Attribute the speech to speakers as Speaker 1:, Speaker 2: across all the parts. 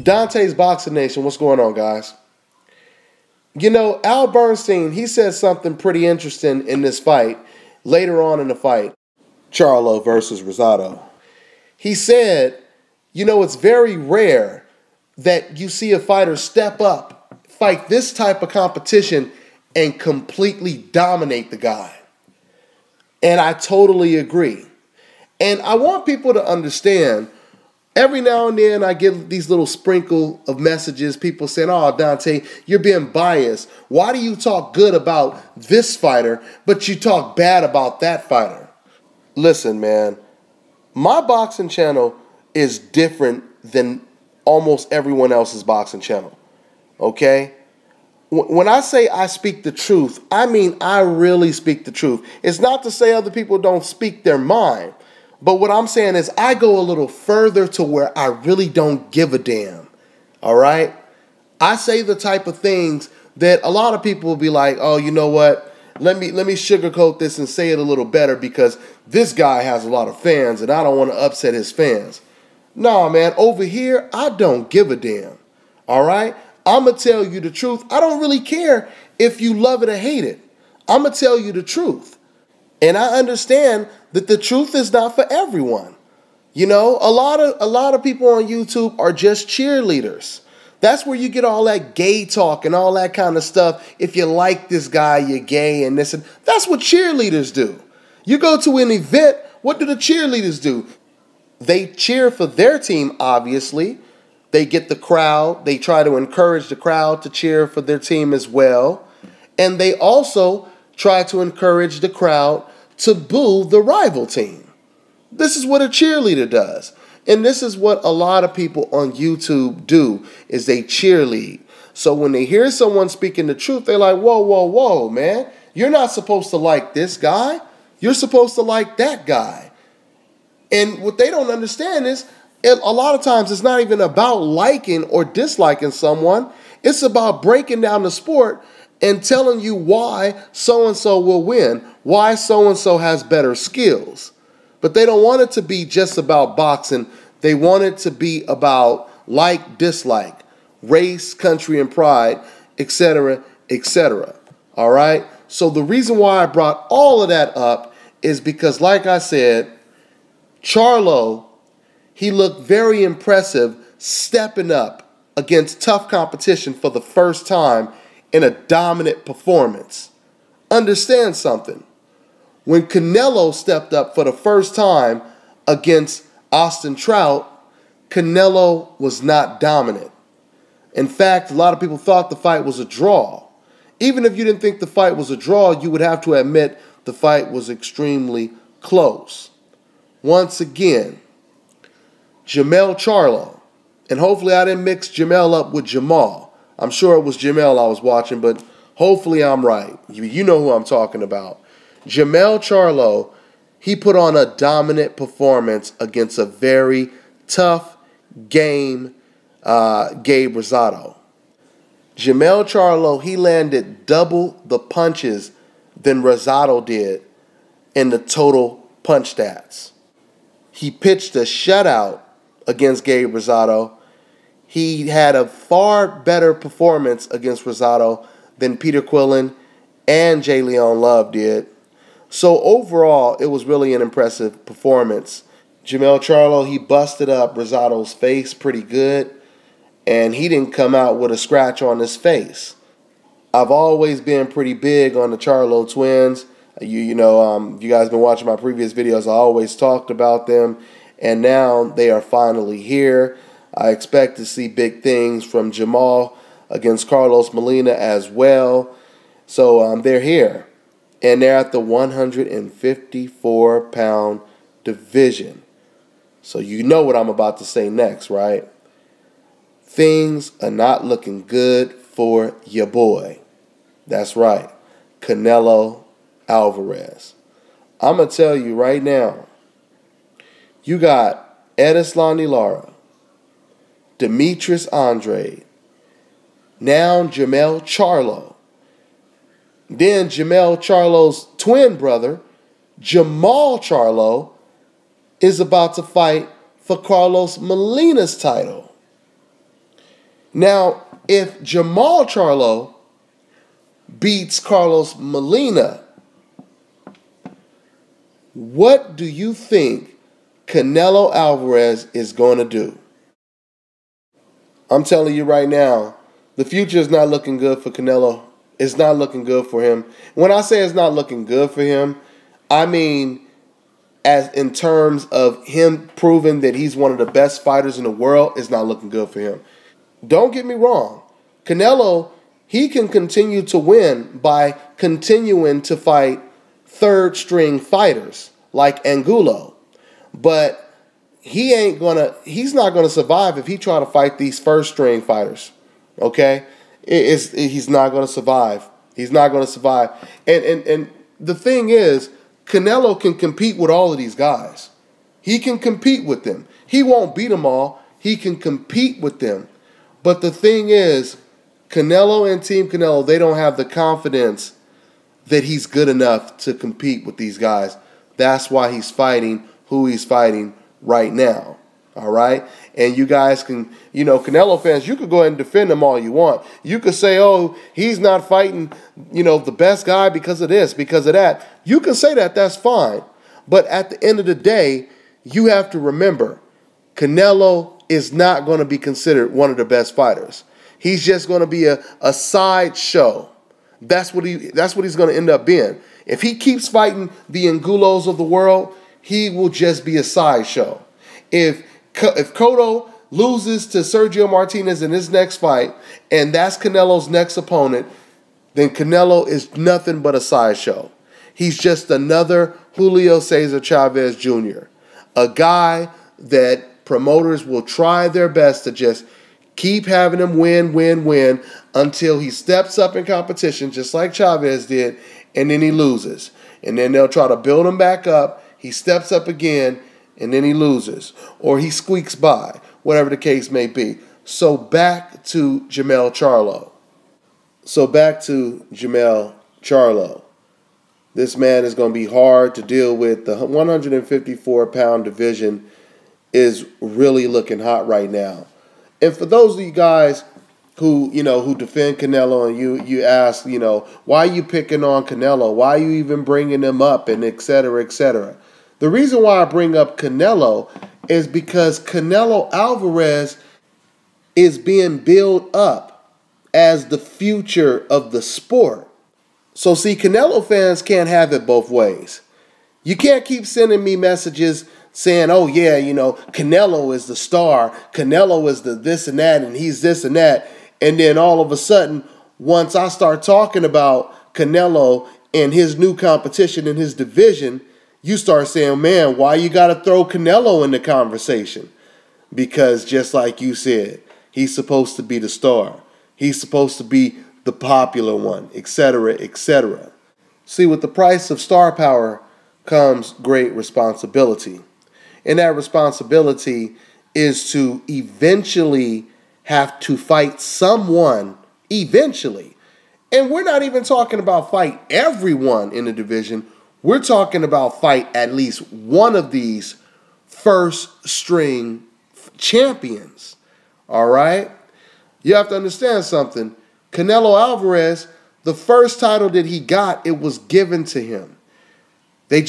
Speaker 1: Dante's Boxing Nation, what's going on, guys? You know, Al Bernstein, he said something pretty interesting in this fight, later on in the fight, Charlo versus Rosado. He said, you know, it's very rare that you see a fighter step up, fight this type of competition, and completely dominate the guy. And I totally agree. And I want people to understand, every now and then I get these little sprinkle of messages, people saying, oh, Dante, you're being biased. Why do you talk good about this fighter, but you talk bad about that fighter? Listen, man, my boxing channel is different than almost everyone else's boxing channel, okay? When I say I speak the truth, I mean I really speak the truth. It's not to say other people don't speak their mind, but what I'm saying is I go a little further to where I really don't give a damn, all right? I say the type of things that a lot of people will be like, oh, you know what? Let me sugarcoat this and say it a little better because this guy has a lot of fans and I don't want to upset his fans. Nah, man, over here, I don't give a damn, all right? I'm going to tell you the truth. I don't really care if you love it or hate it. I'm going to tell you the truth. And I understand that the truth is not for everyone. You know, a lot of people on YouTube are just cheerleaders. That's where you get all that gay talk and all that kind of stuff. If you like this guy, you're gay and this. And that's what cheerleaders do. You go to an event, what do the cheerleaders do? They cheer for their team, obviously. They get the crowd. They try to encourage the crowd to cheer for their team as well. And they also try to encourage the crowd to boo the rival team. This is what a cheerleader does. And this is what a lot of people on YouTube do, is they cheerlead. So when they hear someone speaking the truth, they're like, whoa, whoa, whoa, man. You're not supposed to like this guy. You're supposed to like that guy. And what they don't understand is, a lot of times it's not even about liking or disliking someone. It's about breaking down the sport and telling you why so-and-so will win, why so-and-so has better skills. But they don't want it to be just about boxing. They want it to be about like, dislike, race, country, and pride, etc., etc. All right? So the reason why I brought all of that up is because, like I said, Charlo, he looked very impressive stepping up against tough competition for the first time in a dominant performance. Understand something. When Canelo stepped up for the first time against Austin Trout, Canelo was not dominant. In fact, a lot of people thought the fight was a draw. Even if you didn't think the fight was a draw, you would have to admit the fight was extremely close. Once again, Jermell Charlo, and hopefully I didn't mix Jermell up with Jamal. I'm sure it was Jermell I was watching, but hopefully I'm right. You know who I'm talking about. Jermell Charlo, he put on a dominant performance against a very tough game, Gabe Rosado. Jermell Charlo, he landed double the punches than Rosado did in the total punch stats. He pitched a shutout against Gabe Rosado. He had a far better performance against Rosado than Peter Quillen and J. Leon Love did. So overall, it was really an impressive performance. Jermell Charlo, he busted up Rosado's face pretty good, and he didn't come out with a scratch on his face. I've always been pretty big on the Charlo twins. You guys been watching my previous videos, I always talked about them, and now they are finally here. I expect to see big things from Jamal against Carlos Molina as well. So they're here, and they're at the 154-pound division. So you know what I'm about to say next, right? Things are not looking good for your boy. That's right, Canelo Alvarez. I'm going to tell you right now, you got Erislandy Lara, Demetrius Andrade, now Jermell Charlo. Then Jermell Charlo's twin brother, Jermall Charlo, is about to fight for Carlos Molina's title. Now, if Jermell Charlo beats Carlos Molina, what do you think Canelo Alvarez is going to do? I'm telling you right now, the future is not looking good for Canelo. It's not looking good for him. When I say it's not looking good for him, I mean as in terms of him proving that he's one of the best fighters in the world, it's not looking good for him. Don't get me wrong. Canelo, he can continue to win by continuing to fight third-string fighters like Angulo. But he's not gonna survive if he try to fight these first-string fighters. Okay? He's not gonna survive. He's not gonna survive. And the thing is, Canelo can compete with all of these guys. He can compete with them. He won't beat them all. He can compete with them. But the thing is, Canelo and Team Canelo, they don't have the confidence that he's good enough to compete with these guys. That's why he's fighting who he's fighting right now. All right? And you guys can, Canelo fans, you could go ahead and defend him all you want. You could say, oh, he's not fighting, the best guy because of this, because of that. You can say that. That's fine. But at the end of the day, you have to remember, Canelo is not going to be considered one of the best fighters. He's just going to be a sideshow. That's what he's going to end up being. If he keeps fighting the Angulos of the world, he will just be a sideshow. If Cotto loses to Sergio Martinez in his next fight, and that's Canelo's next opponent, then Canelo is nothing but a sideshow. He's just another Julio Cesar Chavez Jr., a guy that promoters will try their best to just keep having him win until he steps up in competition, just like Chavez did, and then he loses. And then they'll try to build him back up. He steps up again, and then he loses. Or he squeaks by, whatever the case may be. So back to Jermell Charlo. This man is going to be hard to deal with. The 154-pound division is really looking hot right now. And for those of you guys who defend Canelo, and you ask, why are you picking on Canelo? Why are you even bringing him up, and et cetera, et cetera. The reason why I bring up Canelo is because Canelo Alvarez is being built up as the future of the sport. So see, Canelo fans can't have it both ways. You can't keep sending me messages saying, oh yeah, Canelo is the star, Canelo is the this and that, and he's this and that. And then all of a sudden, once I start talking about Canelo and his new competition in his division, you start saying, man, why you got to throw Canelo in the conversation? Because just like you said, he's supposed to be the star. He's supposed to be the popular one, etc., etc. See, with the price of star power comes great responsibility. And that responsibility is to eventually have to fight someone eventually. And we're not even talking about fight everyone in the division. We're talking about fight at least one of these first string champions. All right? You have to understand something. Canelo Alvarez, the first title that he got, it was given to him. They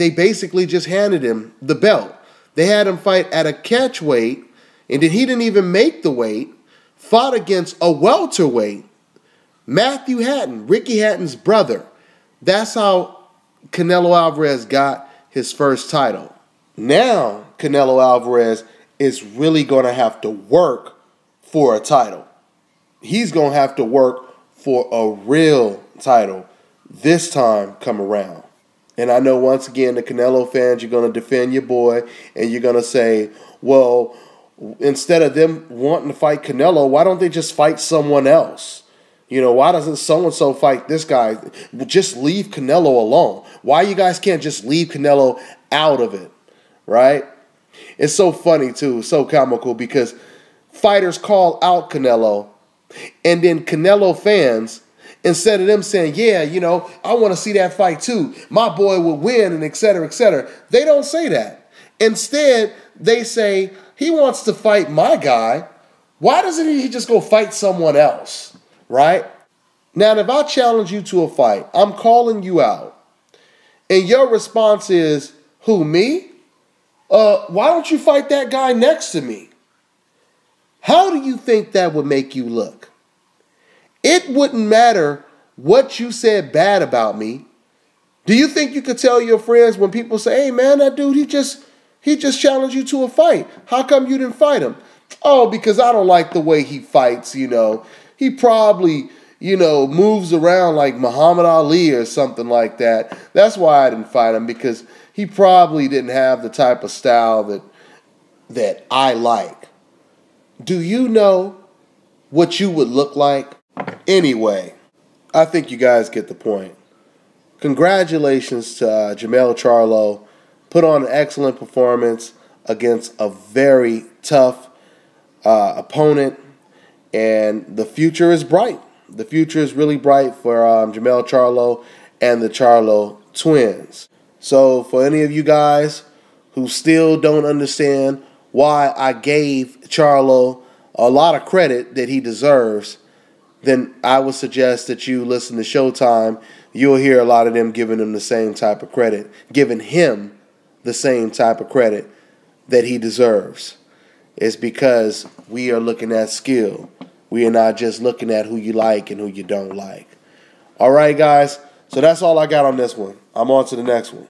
Speaker 1: basically just handed him the belt. They had him fight at a catch weight, and then he didn't even make the weight, fought against a welterweight, Matthew Hatton, Ricky Hatton's brother. That's how Canelo Alvarez got his first title. Now, Canelo Alvarez is really going to have to work for a title. He's going to have to work for a real title this time come around. And I know once again, the Canelo fans, you're going to defend your boy, and you're going to say, well, instead of them wanting to fight Canelo, why don't they just fight someone else? Why doesn't so-and-so fight this guy? Just leave Canelo alone. Why you guys can't just leave Canelo out of it, right? It's so funny, too, so comical, because fighters call out Canelo, and then Canelo fans, instead of them saying, yeah, I want to see that fight too, my boy will win, and et cetera, they don't say that. Instead, they say, he wants to fight my guy, Why doesn't he just go fight someone else, right? Now, if I challenge you to a fight, I'm calling you out, and your response is, who, me? Why don't you fight that guy next to me? How do you think that would make you look? It wouldn't matter what you said bad about me. Do you think you could tell your friends when people say, hey man, that dude, he just challenged you to a fight. How come you didn't fight him? Oh, because I don't like the way he fights, He probably, moves around like Muhammad Ali or something like that. That's why I didn't fight him, because he probably didn't have the type of style that I like. Do you know what you would look like? Anyway, I think you guys get the point. Congratulations to Jermell Charlo. Put on an excellent performance against a very tough opponent, and the future is bright. The future is really bright for Jermell Charlo and the Charlo twins. So for any of you guys who still don't understand why I gave Charlo a lot of credit that he deserves, then I would suggest that you listen to Showtime. You'll hear a lot of them giving him the same type of credit, giving him the same type of credit that he deserves. It's because we are looking at skill. We are not just looking at who you like and who you don't like. All right, guys. So that's all I got on this one. I'm on to the next one.